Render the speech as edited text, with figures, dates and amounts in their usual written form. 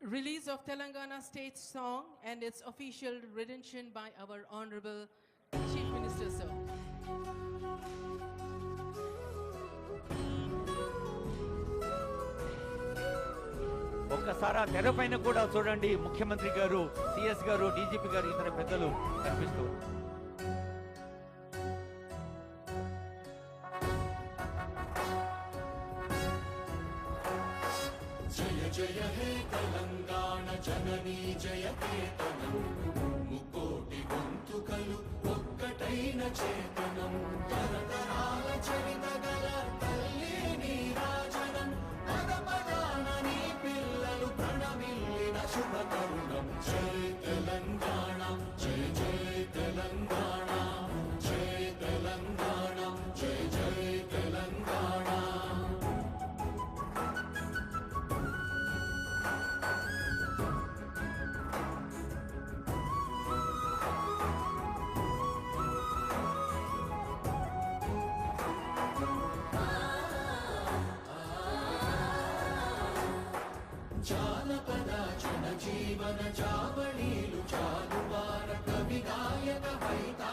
Release of Telangana state song and its official rendition by our Honorable Chief Minister, sir. ఒక్కసారి తెరపైన కూడా చూడండి, ముఖ్యమంత్రి గారు, సిఎస్ గారు, డీజీపీ గారు, ఇతర పెద్దలు కనిపిస్తూ. జయ జయ హే తెలంగాణ జననీ జయకేతనం, ముకోటి గొంతుకలు ఒక్కటైన చేతనం, తరతరాల చరిత గల తల్లి నీ రాజనం, పద పదాన నీ పిల్లలు ప్రణమిల్లిన శుభ తరుణం. జయ తెలంగాణ, జయ జయ తెలంగాణ, జయ తెలంగాణ, జయ జయ తెలంగాణ. జీవన జావళీలు చాలువార కవి గాయక వైతా